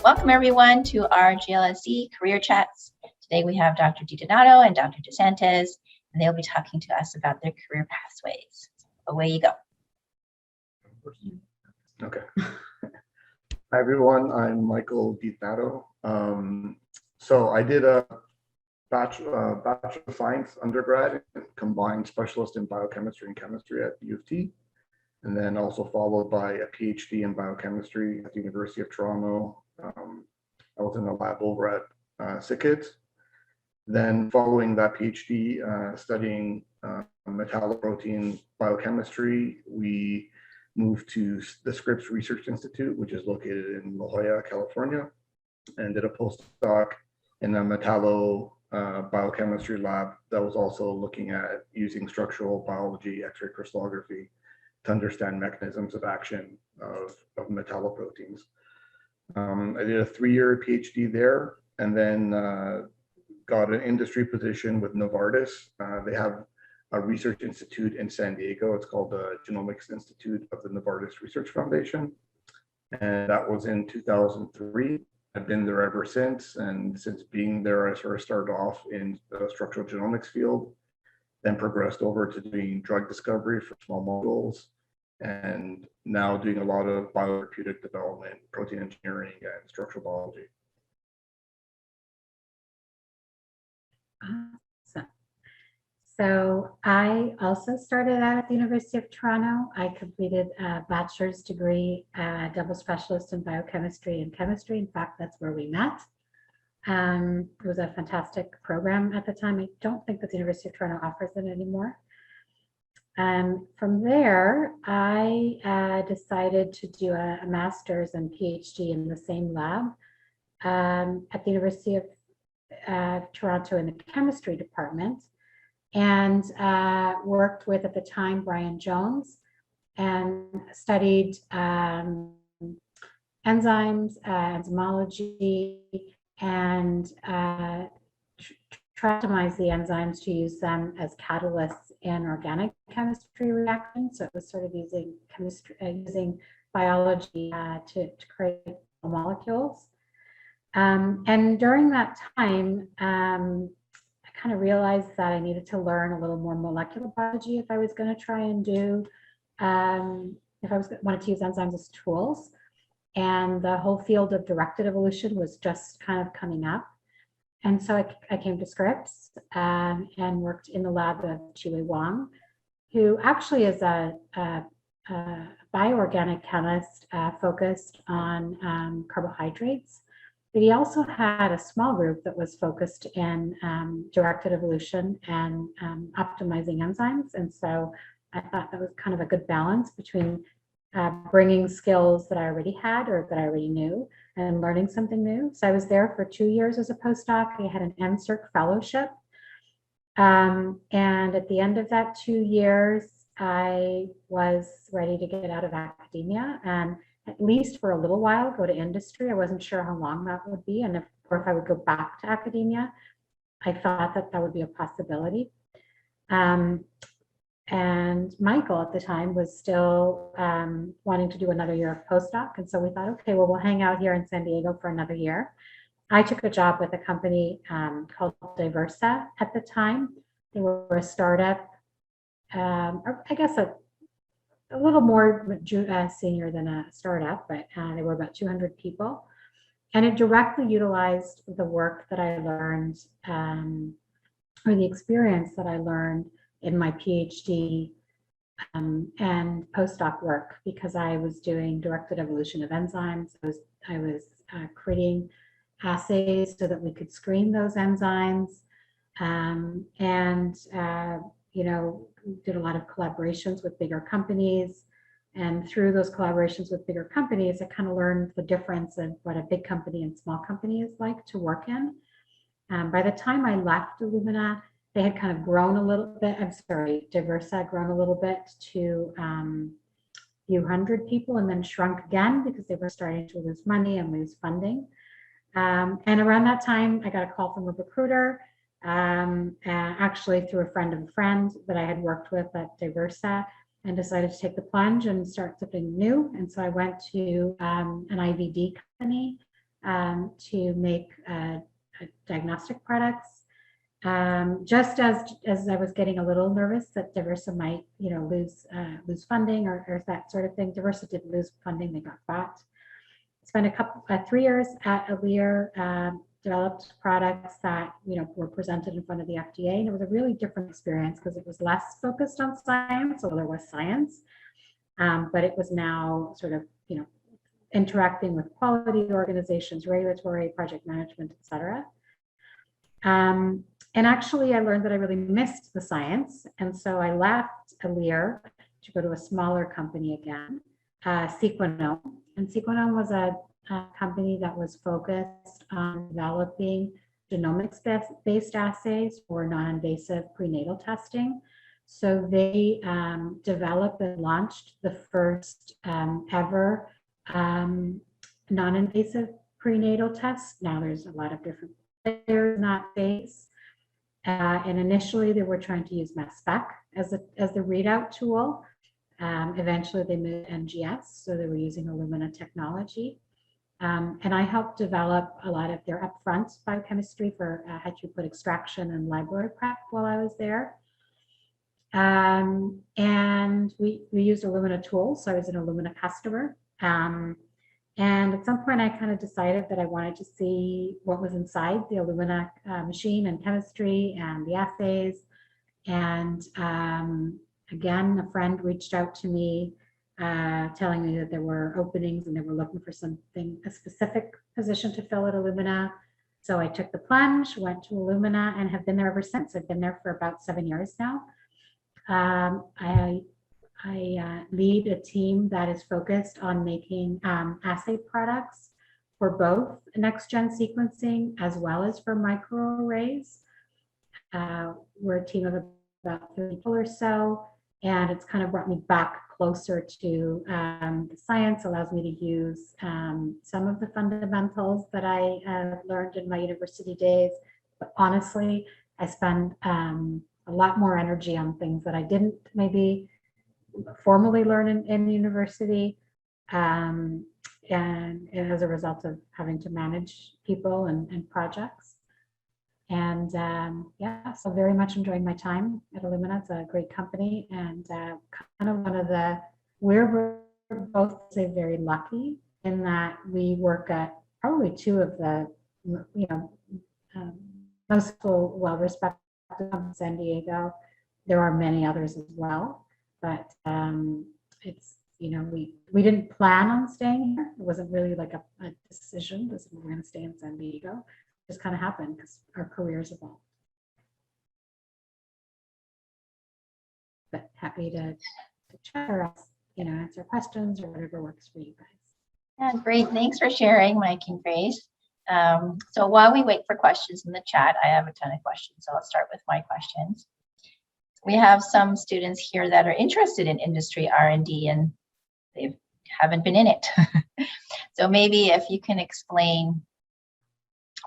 Welcome everyone to our GLSE Career Chats. Today we have Dr. DiDonato and Dr. DeSantis, and they'll be talking to us about their career pathways. Away you go. Okay. Hi everyone, I'm Michael DiDonato. So I did a Bachelor of Science undergrad and combined specialist in biochemistry and chemistry at U of T, and then also followed by a PhD in biochemistry at the University of Toronto. I was in the lab over at SickKids. Then following that PhD, studying metalloprotein biochemistry, we moved to the Scripps Research Institute, which is located in La Jolla, California, and did a postdoc in a metallo biochemistry lab that was also looking at using structural biology, X-ray crystallography to understand mechanisms of action of metalloproteins. I did a 3-year PhD there, and then got an industry position with Novartis. They have a research institute in San Diego. It's called the Genomics Institute of the Novartis Research Foundation. And that was in 2003. I've been there ever since. And since being there, I sort of started off in the structural genomics field, then progressed over to doing drug discovery for small molecules, and now doing a lot of biotherapeutic development, protein engineering, and structural biology. Awesome. So I also started out at the University of Toronto. I completed a bachelor's degree, double specialist in biochemistry and chemistry. In fact, that's where we met. It was a fantastic program at the time. I don't think that the University of Toronto offers it anymore. From there, I decided to do a master's and PhD in the same lab at the University of Toronto in the chemistry department, and worked with, at the time, Brian Jones, and studied enzymes, enzymology, and tried to optimize the enzymes to use them as catalysts in organic chemistry reactions. So it was sort of using chemistry, using biology to create molecules. And during that time, I kind of realized that I needed to learn a little more molecular biology if I was going to try and do, if I wanted to use enzymes as tools. And the whole field of directed evolution was just kind of coming up. And so I came to Scripps and worked in the lab of Chiwei Wang, who actually is a bioorganic chemist focused on carbohydrates. But he also had a small group that was focused in directed evolution and optimizing enzymes. And so I thought that was kind of a good balance between bringing skills that I already had or that I already knew and learning something new. So I was there for 2 years as a postdoc. I had an NSERC fellowship. And at the end of that 2 years, I was ready to get out of academia and, at least for a little while, go to industry. I wasn't sure how long that would be, and if I would go back to academia. I thought that that would be a possibility. And Michael at the time was still wanting to do another year of postdoc. And so we thought, okay, well, we'll hang out here in San Diego for another year. I took a job with a company called Diversa at the time. They were a startup, or I guess a little more senior than a startup, but they were about 200 people. And it directly utilized the work that I learned, or the experience that I learned in my PhD and postdoc work, because I was doing directed evolution of enzymes. I was creating assays so that we could screen those enzymes, and you know, did a lot of collaborations with bigger companies. And through those collaborations with bigger companies, I kind of learned the difference of what a big company and small company is like to work in. By the time I left Illumina, they had kind of grown a little bit. Diversa had grown a little bit to a few hundred people, and then shrunk again because they were starting to lose money and lose funding. And around that time, I got a call from a recruiter, actually through a friend of a friend that I had worked with at Diversa, and decided to take the plunge and start something new. And so I went to an IVD company to make diagnostic products. Just as I was getting a little nervous that Diversa might, lose funding or that sort of thing. Diversa didn't lose funding; they got bought. Spent 3 years at Alere, developed products that were presented in front of the FDA, and it was a really different experience because it was less focused on science, although there was science, but it was now sort of interacting with quality organizations, regulatory, project management, etc. And actually, I learned that I really missed the science. And so I left Alere to go to a smaller company again, Sequinome. And Sequinome was a company that was focused on developing genomics-based assays for non-invasive prenatal testing. So they developed and launched the first ever non-invasive prenatal test. Now there's a lot of different players in that space. And initially they were trying to use mass spec as the readout tool. Eventually they moved to NGS, so they were using Illumina technology. And I helped develop a lot of their upfront biochemistry for high throughput extraction and library prep while I was there. And we used Illumina tools, so I was an Illumina customer. And at some point I kind of decided that I wanted to see what was inside the Illumina machine and chemistry and the assays. And again, a friend reached out to me telling me that there were openings and they were looking for a specific position to fill at Illumina. So I took the plunge, went to Illumina, and have been there ever since. I've been there for about 7 years now. I lead a team that is focused on making assay products for both next-gen sequencing as well as for microarrays. We're a team of about 30 people or so, and it's kind of brought me back closer to the science, allows me to use some of the fundamentals that I learned in my university days. But honestly, I spend a lot more energy on things that I didn't maybe formally learn in university, and as a result of having to manage people and projects. And yeah, so very much enjoying my time at Illumina. It's a great company, and kind of we're both say very lucky in that we work at probably two of the most well-respected in San Diego. There are many others as well, but it's we didn't plan on staying here. It wasn't really like a decision. This is we're going to stay in San Diego. It just kind of happened because our careers evolved. But happy to chat or answer questions or whatever works for you guys. Yeah, great. Thanks for sharing, Mike and Grace. So while we wait for questions in the chat, I have a ton of questions. So I'll start with my questions. We have some students here that are interested in industry R&D and they haven't been in it. So maybe if you can explain,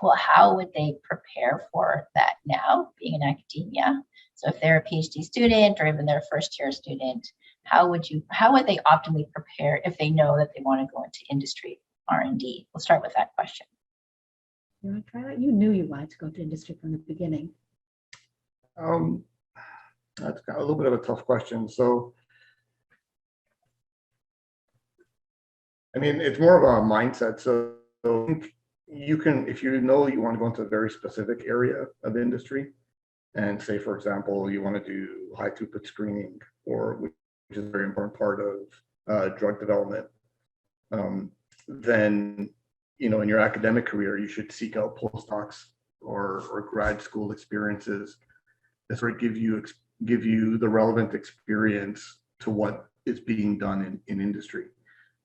well, how would they prepare for that now, being in academia? So if they're a PhD student or even their first year student, how would they optimally prepare if they know that they want to go into industry R&D? We'll start with that question. You want to try that? You knew you wanted to go to industry from the beginning. That's a little bit of a tough question. So, I mean, it's more of a mindset. So you can, if you know you want to go into a very specific area of industry, and say, for example, you want to do high throughput screening, or which is a very important part of drug development, then in your academic career, you should seek out postdocs or grad school experiences that sort of give you the relevant experience to what is being done in industry.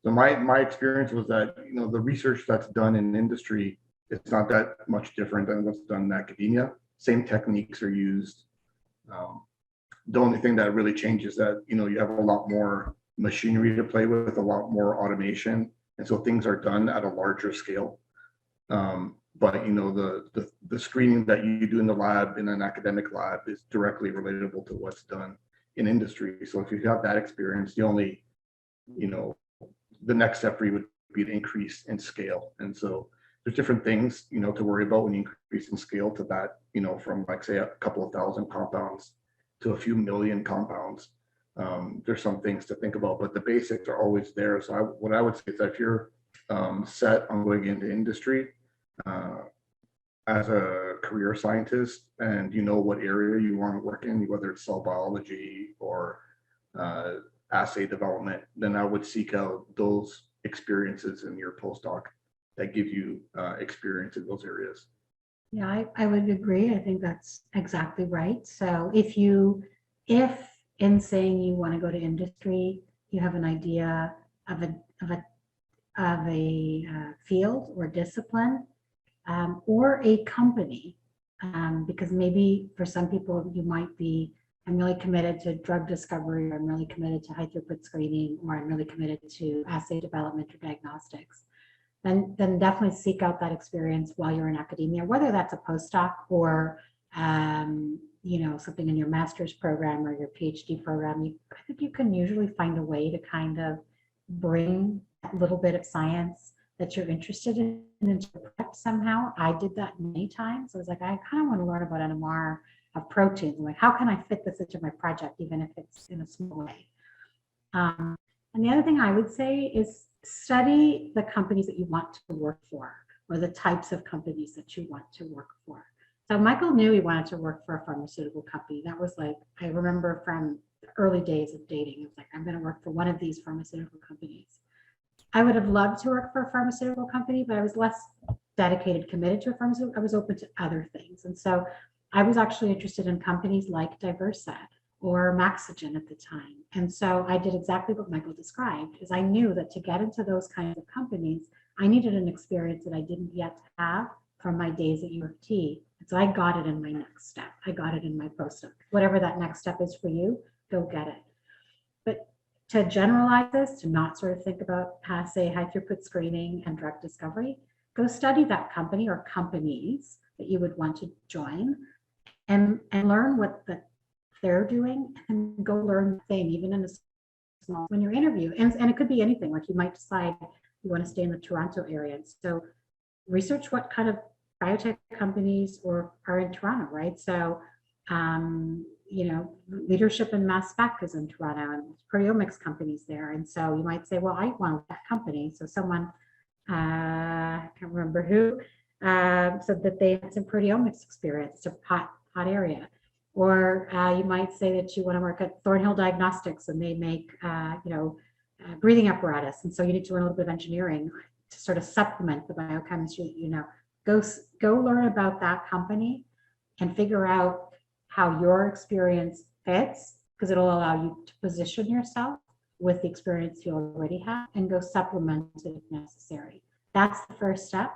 So my experience was that the research that's done in industry, it's not that much different than what's done in academia. Same techniques are used. The only thing that really changes that you have a lot more machinery to play with, a lot more automation, and so things are done at a larger scale. But the screening that you do in the lab, in an academic lab, is directly relatable to what's done in industry. So if you have that experience, the only the next step for you would be to increase in scale. And so there's different things, to worry about when you increase in scale to that, from like say a couple of thousand compounds to a few million compounds. There's some things to think about, but the basics are always there. So what I would say is that if you're set on going into industry as a career scientist, and you know what area you want to work in, whether it's cell biology or assay development, then I would seek out those experiences in your postdoc that give you experience in those areas. Yeah, I would agree. I think that's exactly right. So if in saying you want to go to industry, you have an idea of a field or discipline, or a company, because maybe for some people you might be, I'm really committed to drug discovery, or I'm really committed to high throughput screening, or I'm really committed to assay development or diagnostics. Then definitely seek out that experience while you're in academia, whether that's a postdoc or something in your master's program or your PhD program. I think you can usually find a way to kind of bring a little bit of science that you're interested in into prep somehow. I did that many times. I was like, I kind of want to learn about NMR of proteins. I'm like, how can I fit this into my project, even if it's in a small way? And the other thing I would say is study the companies that you want to work for, or the types of companies that you want to work for. So Michael knew he wanted to work for a pharmaceutical company. That was like, I remember from the early days of dating, it was like, I'm going to work for one of these pharmaceutical companies. I would have loved to work for a pharmaceutical company, but I was less dedicated, committed to a pharmaceutical. I was open to other things. And so I was actually interested in companies like Diversa or Maxigen at the time. And so I did exactly what Michael described, is I knew that to get into those kinds of companies, I needed an experience that I didn't yet have from my days at U of T. And so I got it in my next step. I got it in my postdoc. Whatever that next step is for you, go get it. But to generalize this, to not sort of think about assay, high throughput screening and drug discovery, go study that company or companies that you would want to join, and learn what they're doing, and go learn the thing, even in a small, when you're interviewing. And it could be anything, like you might decide you want to stay in the Toronto area. So research what kind of biotech companies are in Toronto, right? So, leadership in mass spec is in Toronto, and proteomics companies there. And so you might say, well, I want that company. So someone, I can't remember who, said that they had some proteomics experience. It's a hot area. Or you might say that you want to work at Thornhill Diagnostics, and they make, breathing apparatus. And so you need to learn a little bit of engineering to sort of supplement the biochemistry that you know. Go learn about that company and figure out how your experience fits, because it'll allow you to position yourself with the experience you already have, and go supplement it if necessary. That's the first step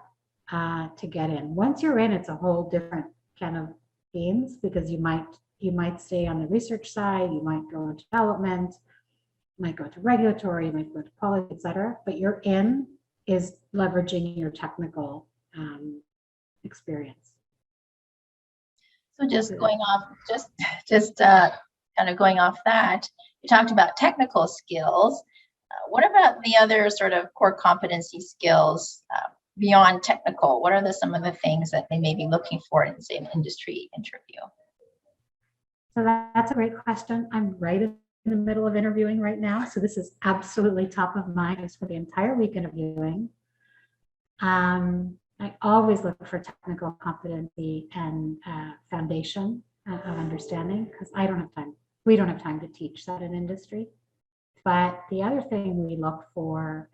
to get in. Once you're in, it's a whole different kind of beans, because you might stay on the research side, you might go into development, you might go into regulatory, you might go into policy, etc. But your in is leveraging your technical experience. So just going off, kind of going off that, you talked about technical skills. What about the other sort of core competency skills beyond technical? What are some of the things that they may be looking for in, say, an industry interview? So that's a great question. I'm right in the middle of interviewing right now. So this is absolutely top of mind. I spent the entire week interviewing. I always look for technical competency and foundation of understanding, because I don't have time. We don't have time to teach that in industry. But the other thing we look for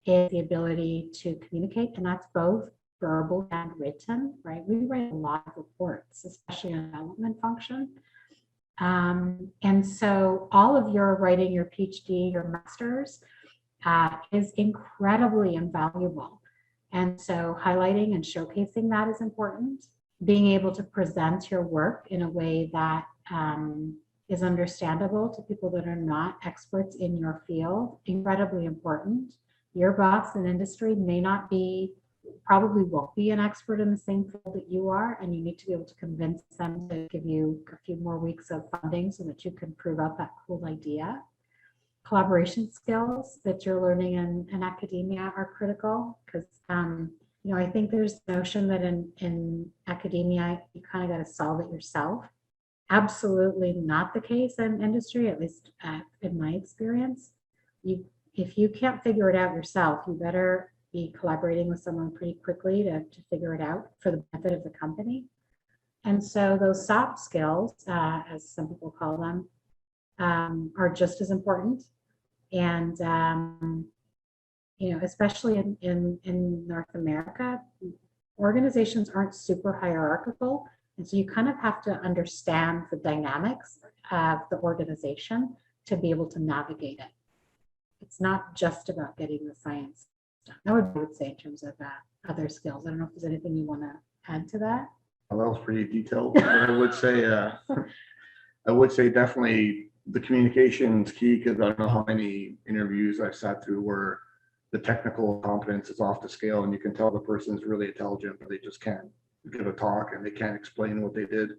is the ability to communicate, and that's both verbal and written, right? We write a lot of reports, especially on development function. And so all of your writing, your PhD, your master's is incredibly invaluable. And so highlighting and showcasing that is important. Being able to present your work in a way that is understandable to people that are not experts in your field, incredibly important. Your boss in industry may not be, probably won't be an expert in the same field that you are, and you need to be able to convince them to give you a few more weeks of funding so that you can prove out that cool idea. Collaboration skills that you're learning in academia are critical, because I think there's the notion that in academia, you kind of got to solve it yourself. Absolutely not the case in industry, at least in my experience. If you can't figure it out yourself, you better be collaborating with someone pretty quickly to figure it out for the benefit of the company. And so those soft skills, as some people call them, are just as important. And especially in North America, organizations aren't super hierarchical. And so you kind of have to understand the dynamics of the organization to be able to navigate it. It's not just about getting the science done. That would say in terms of other skills. I don't know if there's anything you want to add to that. Well, that was pretty detailed. But I would say definitely the communication is key, because I don't know how many interviews I've sat through where the technical competence is off the scale and you can tell the person's really intelligent, but they just can't give a talk and they can't explain what they did.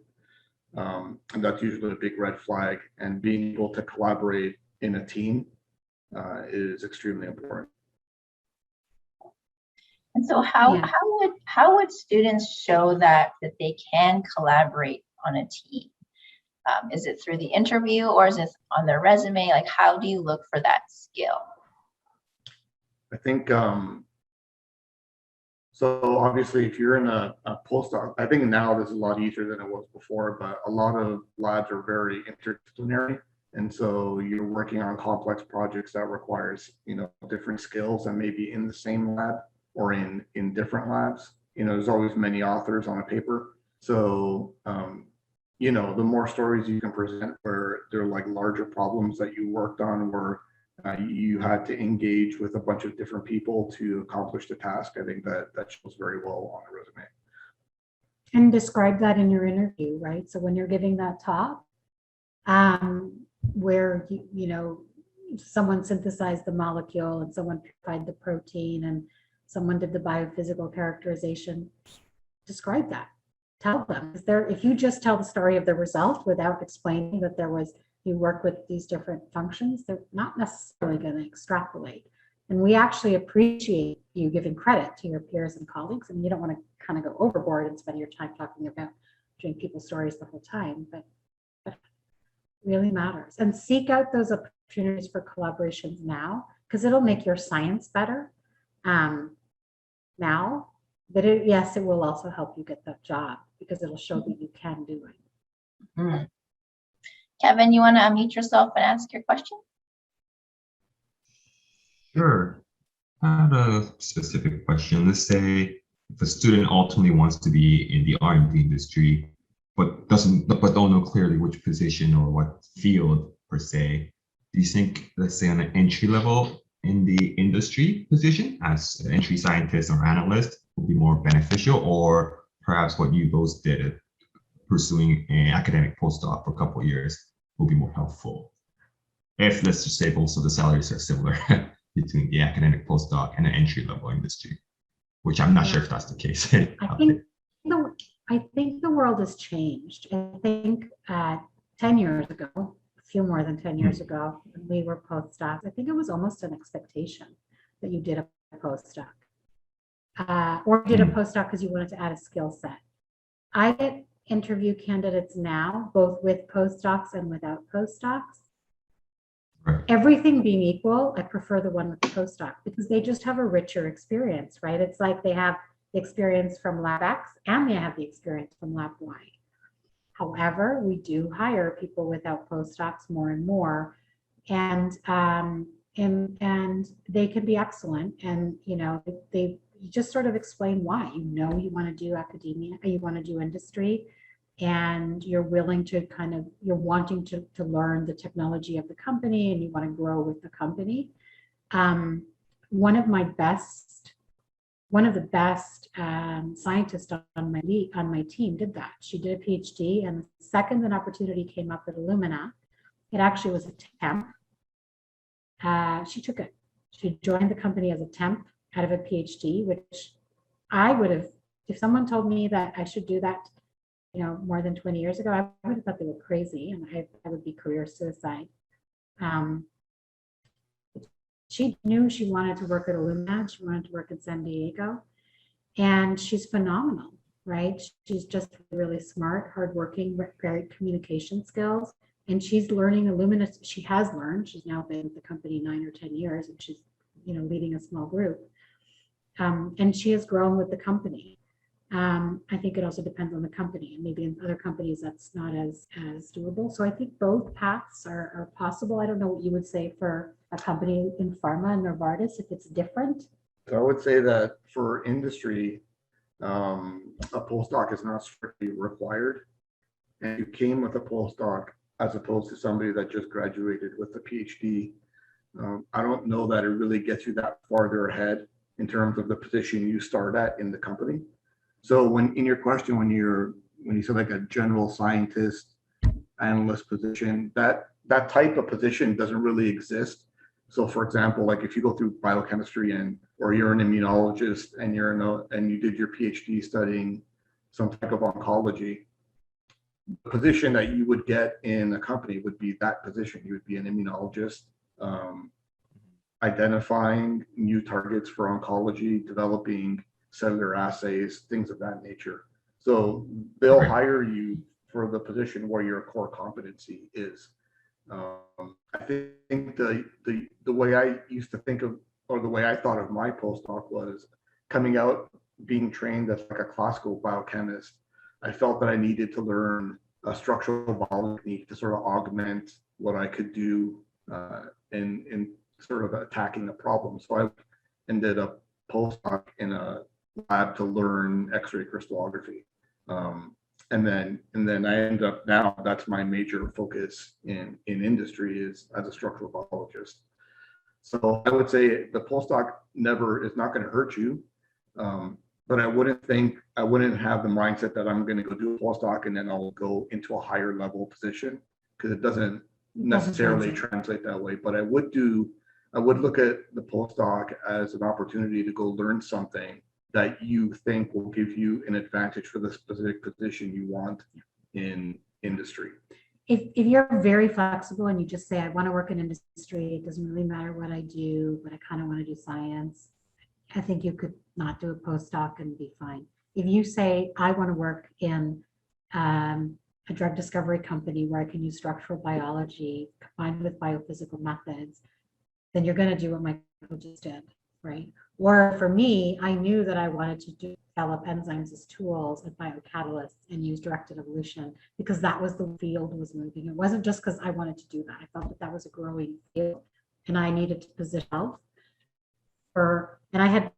And that's usually a big red flag. And being able to collaborate in a team is extremely important. And so how would students show that they can collaborate on a team? Is it through the interview, or is it on their resume? Like, how do you look for that skill? I think so. Obviously, if you're in a postdoc, I think now this is a lot easier than it was before, but a lot of labs are very interdisciplinary. And so you're working on complex projects that requires, different skills, and maybe in the same lab or in different labs. There's always many authors on a paper. So, the more stories you can present where they're like larger problems that you worked on, where you had to engage with a bunch of different people to accomplish the task, I think that shows very well on the resume. And describe that in your interview, right? So when you're giving that talk, where someone synthesized the molecule and someone purified the protein and someone did the biophysical characterization, describe that. Tell them. If you just tell the story of the result without explaining that you work with these different functions, they're not necessarily going to extrapolate. And we actually appreciate you giving credit to your peers and colleagues. And you don't want to kind of go overboard and spend your time talking about doing people's stories the whole time, but it really matters. And seek out those opportunities for collaborations now, because it'll make your science better now. But yes, it will also help you get that job, because it'll show that you can do it. Mm-hmm. Kevin, you want to unmute yourself and ask your question? Sure. I had a specific question. Let's say if a student ultimately wants to be in the R&D industry, but don't know clearly which position or what field per se, do you think, let's say, on an entry level in the industry position as an entry scientist or analyst would be more beneficial, or perhaps what you both did, pursuing an academic postdoc for a couple of years, will be more helpful? If, let's just say, both of the salaries are similar between the academic postdoc and an entry level industry, which I'm not sure if that's the case. I think the world has changed. I think 10 years ago, a few more than 10 years ago, when we were postdocs, I think it was almost an expectation that you did a postdoc. Or did a postdoc because you wanted to add a skill set. I get interview candidates now, both with postdocs and without postdocs. Right. Everything being equal, I prefer the one with the postdoc, because they just have a richer experience, right? It's like they have the experience from lab X and they have the experience from lab Y. However, we do hire people without postdocs more and more, and they can be excellent. And they just sort of explain why. You want to do academia, you want to do industry, and you're willing to you're wanting to learn the technology of the company, and you want to grow with the company. One of the best scientists on my team did that. She did a PhD, and the second an opportunity came up at Illumina, it actually was a temp. She took it. She joined the company as a temp out of a PhD, which I would have, if someone told me that I should do that, more than 20 years ago, I would have thought they were crazy, and I would be career suicide. She knew she wanted to work at Illumina. She wanted to work in San Diego. And she's phenomenal, right? She's just really smart, hardworking, great communication skills. And she's learning Illumina. She has learned. She's now been with the company 9 or 10 years, and she's, leading a small group. And she has grown with the company. I think it also depends on the company, and maybe in other companies that's not as doable. So I think both paths are possible. I don't know what you would say for a company in pharma and Novartis, if it's different. So I would say that for industry, a postdoc is not strictly required. And you came with a postdoc as opposed to somebody that just graduated with a PhD. I don't know that it really gets you that farther ahead in terms of the position you start at in the company. So when in your question, when you said like a general scientist, analyst position, that type of position doesn't really exist. So for example, like if you go through biochemistry or you're an immunologist and and you did your PhD studying some type of oncology, the position that you would get in a company would be that position. You would be an immunologist, identifying new targets for oncology, developing cellular assays, things of that nature. So they'll hire you for the position where your core competency is. I think the way I used to think of, or the way I thought of my postdoc was coming out, being trained as like a classical biochemist. I felt that I needed to learn a structural biology to sort of augment what I could do in sort of attacking a problem. So I ended up postdoc in a lab to learn X-ray crystallography. And then I end up now, that's my major focus in industry is as a structural biologist. So I would say the postdoc is not going to hurt you. But I wouldn't have the mindset that I'm going to go do a postdoc and then I'll go into a higher level position, because it doesn't necessarily translate that way. But I would look at the postdoc as an opportunity to go learn something that you think will give you an advantage for the specific position you want in industry. If you're very flexible and you just say, I want to work in industry, it doesn't really matter what I do, but I kind of want to do science, I think you could not do a postdoc and be fine. If you say, I want to work in a drug discovery company where I can use structural biology combined with biophysical methods, then you're going to do what Michael just did, right? Or for me, I knew that I wanted to develop enzymes as tools and biocatalysts and use directed evolution because that was the field was moving. It wasn't just because I wanted to do that. I felt that was a growing field and I needed to position myself and I had,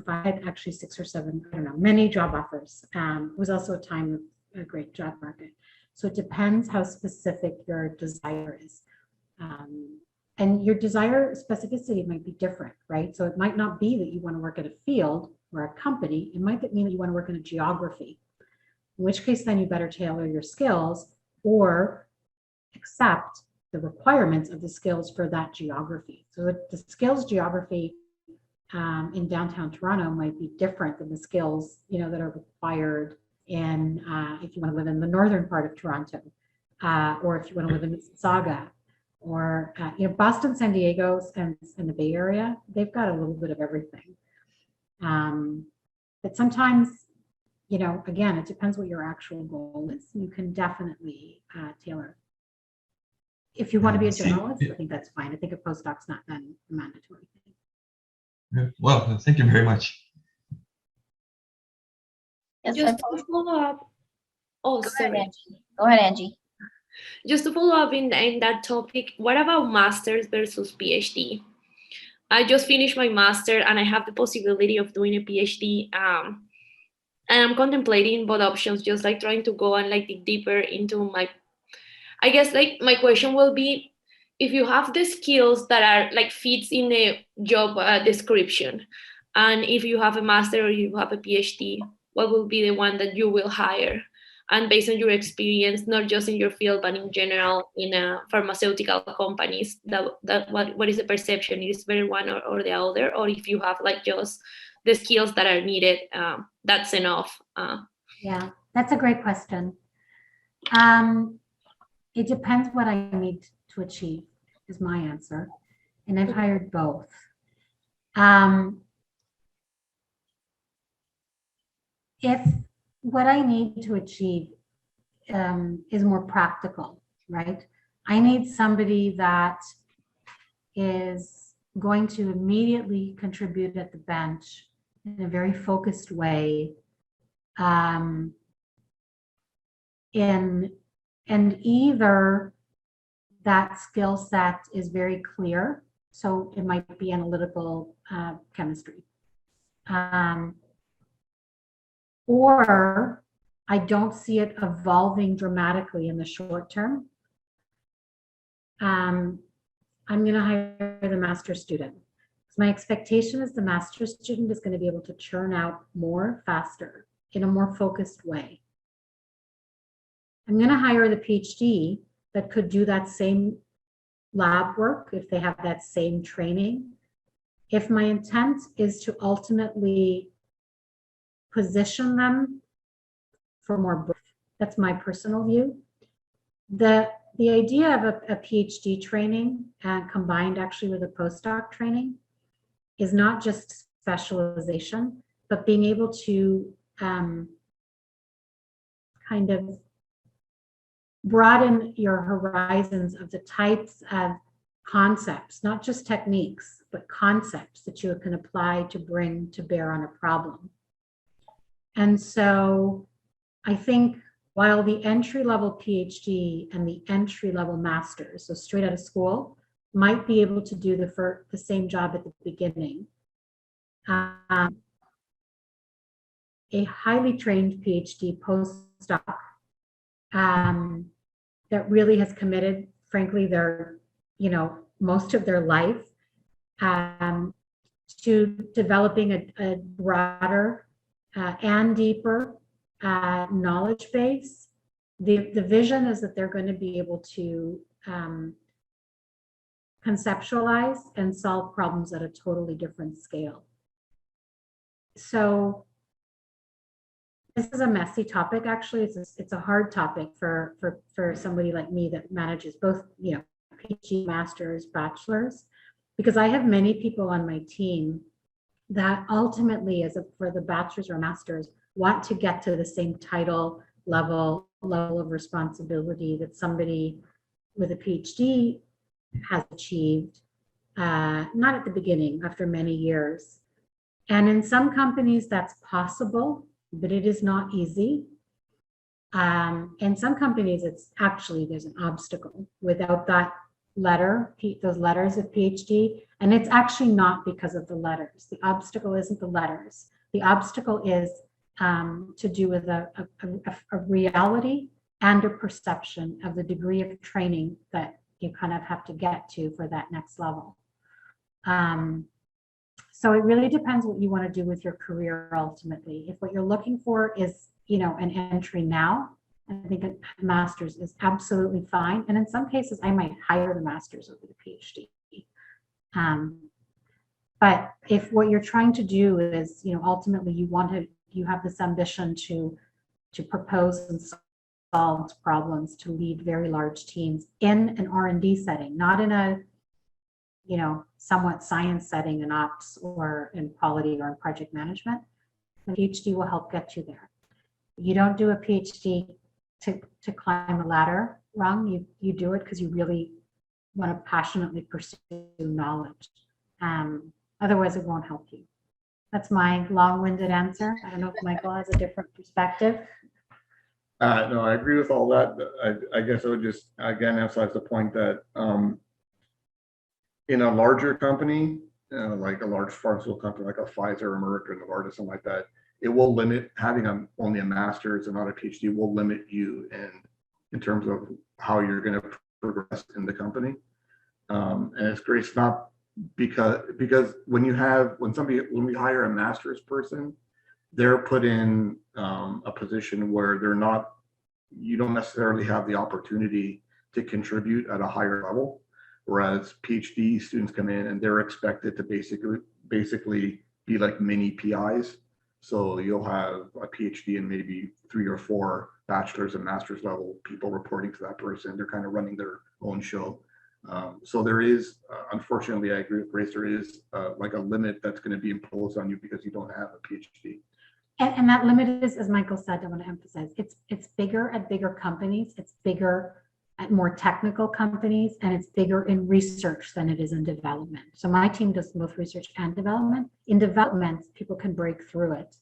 I had actually 6 or 7, I don't know, many job offers. It was also a time of a great job market. So it depends how specific your desire is. And your desire specificity might be different, right? So it might not be that you want to work at a field or a company. It might mean that you want to work in a geography, in which case then you better tailor your skills or accept the requirements of the skills for that geography. So the skills geography in downtown Toronto might be different than the skills, that are required in if you want to live in the northern part of Toronto, or if you want to live in Mississauga. Or, Boston, San Diego, and the Bay Area, they've got a little bit of everything. But sometimes, again, it depends what your actual goal is. You can definitely tailor. If you want to be a generalist, I think that's fine. I think a postdoc's not then a mandatory thing. Well, thank you very much. Yes, Just to follow up. Oh, sorry. Go ahead, Angie. Just to follow up in that topic, what about master's versus PhD? I just finished my master and I have the possibility of doing a PhD. And I'm contemplating both options, just like trying to go and dig deeper into I guess my question will be, if you have the skills that are fits in a job description, and if you have a master or you have a PhD, what will be the one that you will hire? And based on your experience, not just in your field, but in general in pharmaceutical companies, what is the perception? Is better one or the other? Or if you have just the skills that are needed, that's enough? Yeah, that's a great question. It depends what I need to achieve is my answer. And I've hired both. if what I need to achieve is more practical, right? I need somebody that is going to immediately contribute at the bench in a very focused way. And either that skill set is very clear, so it might be analytical chemistry, or I don't see it evolving dramatically in the short term. I'm going to hire the master's student. My expectation is the master's student is going to be able to churn out more faster in a more focused way. I'm going to hire the PhD that could do that same lab work if they have that same training. If my intent is to ultimately position them for more growth, that's my personal view. The idea of a PhD training combined actually with a postdoc training is not just specialization, but being able to kind of broaden your horizons of the types of concepts, not just techniques, but concepts that you can apply to bring to bear on a problem. And so I think while the entry-level PhD and the entry-level master's, so straight out of school, might be able to do the same job at the beginning, a highly trained PhD postdoc that really has committed, frankly, their, most of their life to developing a broader and deeper knowledge base. The vision is that they're going to be able to conceptualize and solve problems at a totally different scale. So this is a messy topic, actually. It's a hard topic for somebody like me that manages both, PhD, masters, bachelors, because I have many people on my team that ultimately, for the bachelors or masters, want to get to the same title level of responsibility that somebody with a PhD has achieved, not at the beginning, after many years. And in some companies that's possible, but it is not easy. In some companies, it's actually, there's an obstacle without that those letters of PhD. And it's actually not because of the letters. The obstacle isn't the letters. The obstacle is to do with a reality and a perception of the degree of training that you kind of have to get to for that next level. So it really depends what you want to do with your career ultimately. If what you're looking for is, an entry now, I think a master's is absolutely fine. And in some cases, I might hire the master's over the PhD. But if what you're trying to do is, ultimately you have this ambition to propose and solve problems, to lead very large teams in an R&D setting, not in a, somewhat science setting in ops or in quality or in project management, the PhD will help get you there. You don't do a PhD to climb a ladder rung. You do it because you really want to passionately pursue knowledge. Otherwise, it won't help you. That's my long-winded answer. I don't know if Michael has a different perspective. No, I agree with all that. I guess I would just, again, emphasize the point that in a larger company, like a large pharmaceutical company, like a Pfizer or Merck or Novartis, something like that, it will limit having only a master's and not a PhD will limit you in terms of how you're going to progress in the company. And it's great. It's not because when we hire a master's person, they're put in a position where you don't necessarily have the opportunity to contribute at a higher level. Whereas PhD students come in and they're expected to basically be like mini PIs. So you'll have a PhD and maybe 3 or 4 bachelor's and master's level people reporting to that person. They're kind of running their own show. So there is, unfortunately, I agree with Grace, there is like a limit that's going to be imposed on you because you don't have a PhD. And that limit is, as Michael said, I want to emphasize, it's bigger at bigger companies, it's bigger at more technical companies, and it's bigger in research than it is in development. So my team does both research and development. In development, people can break through it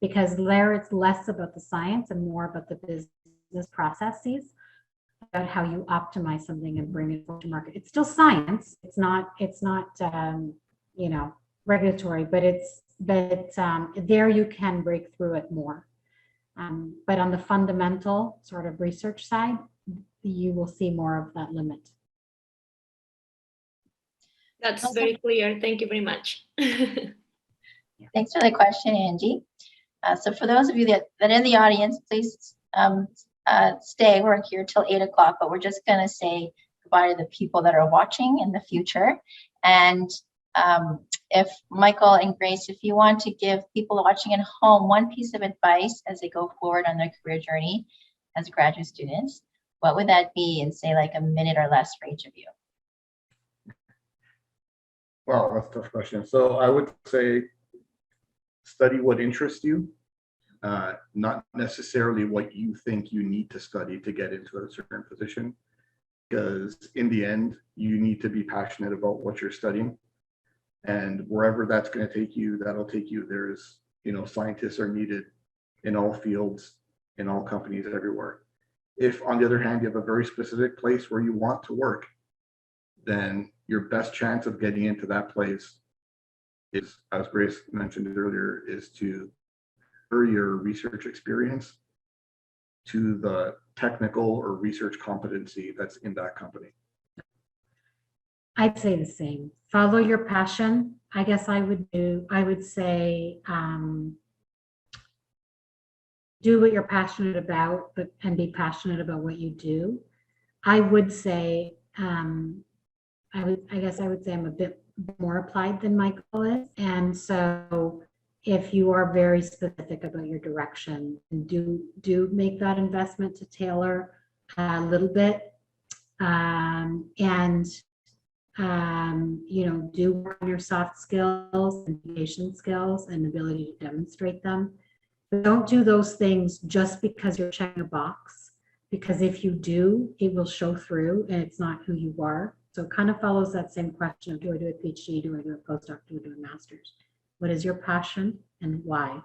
because there it's less about the science and more about the business processes, about how you optimize something and bring it to market. It's still science. It's not you know, regulatory, but there you can break through it more. But on the fundamental sort of research side, you will see more of that limit. That's Awesome. very clear. Thank you very much. Thanks for the question, Angie. So for those of you that are in the audience, please stay. We're here till 8 o'clock, but we're just going to say goodbye to the people that are watching in the future. And if Michael and Grace, if you want to give people watching at home one piece of advice as they go forward on their career journey as graduate students, what would that be in, say, like a minute or less for each of you? Well, that's a tough question. So I would say study what interests you, not necessarily what you think you need to study to get into a certain position, because in the end, you need to be passionate about what you're studying. And wherever that's going to take you, that'll take you. There's, you know, scientists are needed in all fields, in all companies, everywhere. If, on the other hand, you have a very specific place where you want to work, then your best chance of getting into that place is, as Grace mentioned earlier, is to refer your research experience to the technical or research competency that's in that company. I'd say the same. Follow your passion. I guess I would say do what you're passionate about, and be passionate about what you do. I would say I guess I would say I'm a bit more applied than Michael is. And so if you are very specific about your direction, do make that investment to tailor a little bit, you know, do work on your soft skills and communication skills and ability to demonstrate them. But don't do those things just because you're checking a box, because if you do, it will show through and it's not who you are. So it kind of follows that same question of, do I do a PhD, do I do a postdoc, do I do a master's? What is your passion and why?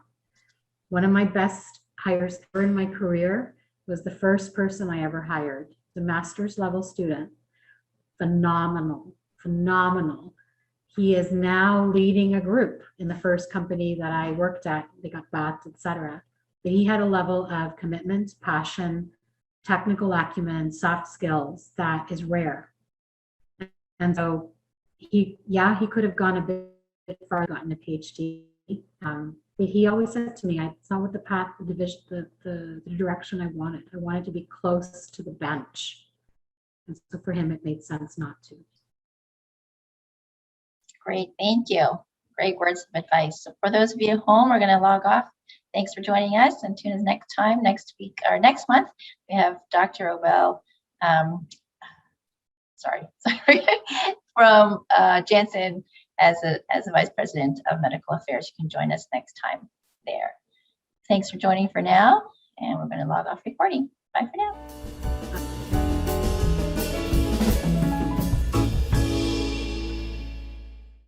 One of my best hires ever in my career was the first person I ever hired, the master's level student. Phenomenal. He is now leading a group in the first company that I worked at. They got bought, etc. But he had a level of commitment, passion, technical acumen, soft skills that is rare. And so he could have gone a bit far, gotten a PhD. But he always said to me, it's not what the path, the division, the direction I wanted. I wanted to be close to the bench. And so for him, it made sense not to. Great, thank you. Great words of advice. So for those of you at home, we're going to log off. Thanks for joining us, and tune in next time, next week, or next month. We have Dr. Obel, from Janssen as a Vice President of Medical Affairs. You can join us next time there. Thanks for joining for now, and we're going to log off recording. Bye for now.